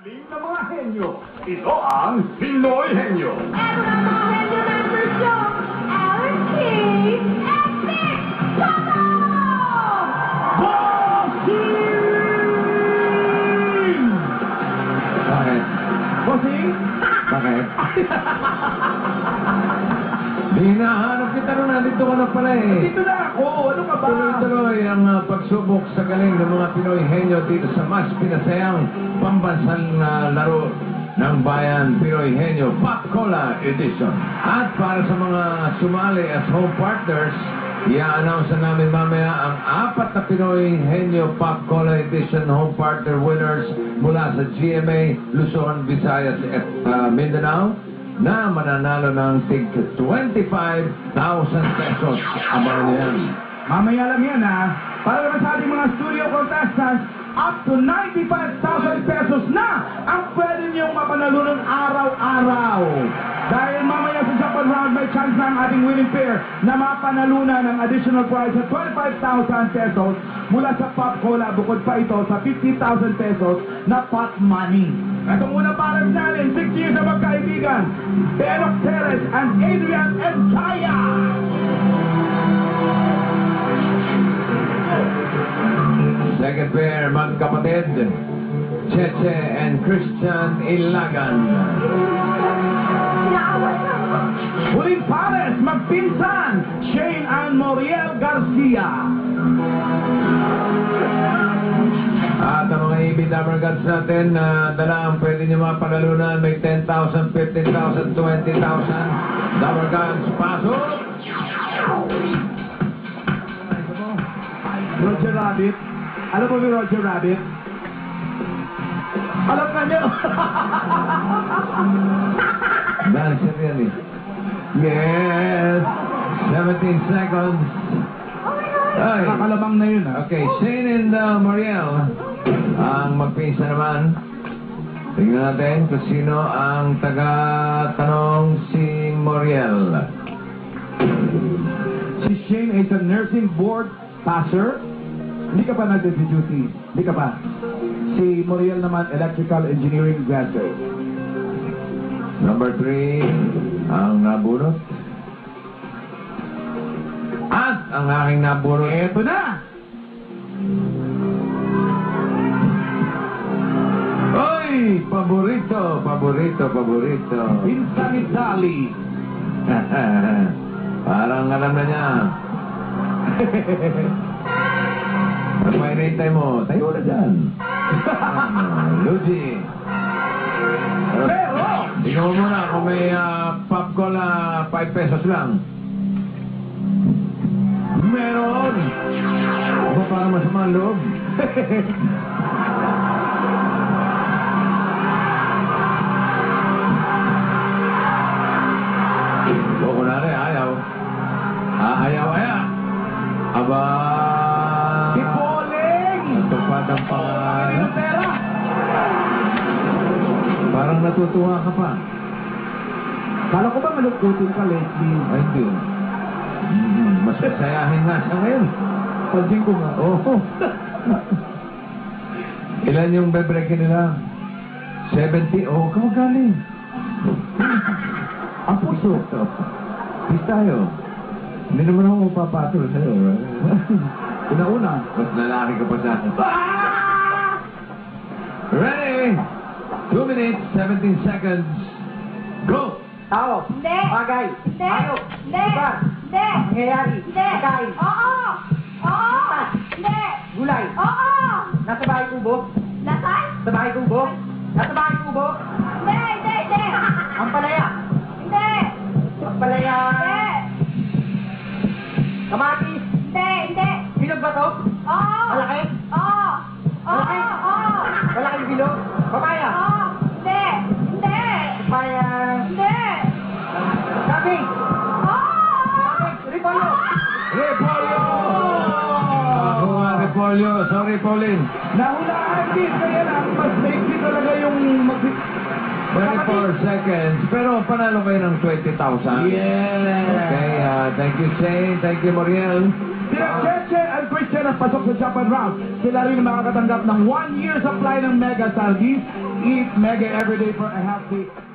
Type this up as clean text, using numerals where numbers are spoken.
Galing na mga henyo. Ito ang Pinoy Henyo. Eto na mga henyo members show, Alan King and Nick Soto! Bossing! Bakit? Bossing? Bakit? Hinahanap kita rin, nandito ka na pala eh. Dito na ako. Ano ka ba? Tuloy-tuloy ang pagsubok sa galing ng mga Pinoy Henyo dito sa mas pinasayang pambansang laro ng bayan, Pinoy Henyo Pop Cola Edition. At para sa mga sumali as home partners, i-announce na namin mamaya ang 4 na Pinoy Henyo Pop Cola Edition home partner winners mula sa GMA, Luzon, Visayas at Mindanao na mananalo ng tig 25,000 pesos. Abangan niyo yan. Mamaya lang yan ha. Para naman sa ating mga studio contestants, up to 95,000 pesos na ang pwede niyong mapanalunan araw-araw. Dahil mamaya sa Japan round, may chance na ang ating winning pair na mapanalunan ng additional prize at 25,000 pesos mula sa Pop Cola. Bukod pa ito sa 50,000 pesos na pot money. Ito muna para sa natin, 6 years na magkaibigan, Benok Teres and Adrian Encaya. Second pair, magkapatid, Cheche and Christian Ilagan. Huling pares, magpinsan, Shane and Moriel Garcia. At ang mga EBW Gods natin na dala ang pwede nyo mapanalunan, may 10,000, 15,000, 20,000. Double Gods, pasok! Roger Rabbit. Alam mo yung Roger Rabbit? Alam ka niyo. Dancer yan eh. Yes! 17 seconds. Ay. Nakalamang na yun ha. Okay, Shane and Moriel ang magpinsa naman. Tingnan natin kung sino ang taga-tanong si Moriel. Si Shane is a nursing board passer. Hindi ka pa nag-duty. Hindi ka pa. Si Moriel naman, electrical engineering graduate. Number 3 ang nabunot. At ang aking nabunot. Eto na! Oy! Paborito, paborito, paborito. Pinsan ni Sally. Parang alam na niya. Ano pa inintay mo? Tayo na dyan. Luigi. Pero! Tingnan mo muna kung may pop cola 5 pesos lang. Meron! Aba parang masama ang loob. O kunwari, ayaw. Ayaw. Aba... Si Pauling! Natupad ang pangalan. Pera! Parang natutuwa ka pa. Kala ko ba malungkutin ka, Leslie? Ay, hindi. Mas masayahin nga siya ngayon. Pansin ko nga. Oo. Ilan yung bebrekin nila? 70. Oh, kamagaling. Ang puso. Peace tayo. Hindi naman ako mapapatol sa'yo. Una-una. Mas lalaki ka pa sa akin. Ready? 2 minutes, 17 seconds. Go! Tao. Hindi! Bagay. Hindi! Hayop. Hindi! Lugar. Hindi! Pangyayari. Hindi! Pagkain. Oo! Oo! Hindi! Gulay. Oo! Nasa bahay kubo. Nasaan? Sa bahay kubo. Nasa bahay kubo. Hindi! Hindi! Hindi! Ang palaya. Hindi! Ang palaya. Hindi! Kamatis. Hindi! Hindi! Bilog ba to? Oo! Malaki. Oo! Oo! Oo! Malaking bilog. Papaya. Oo! Hindi! Hindi! Papaya. Hindi! Saging. Oo! Repolyo. Repolyo! Ako nga, Repolyo. Sorry, Pauline. Nahulaan din. Kaya lang, mas maiksi talaga yung 24 seconds. Pero panalo kayo ng 20,000. Yeah! Okay, thank you, Shane. Thank you, Moriel. Sila Cheche and Christian ang pasok sa Japan round. Sila rin makakatanggap ng 1 year supply ng Mega Salgis, eat mega every day for a healthy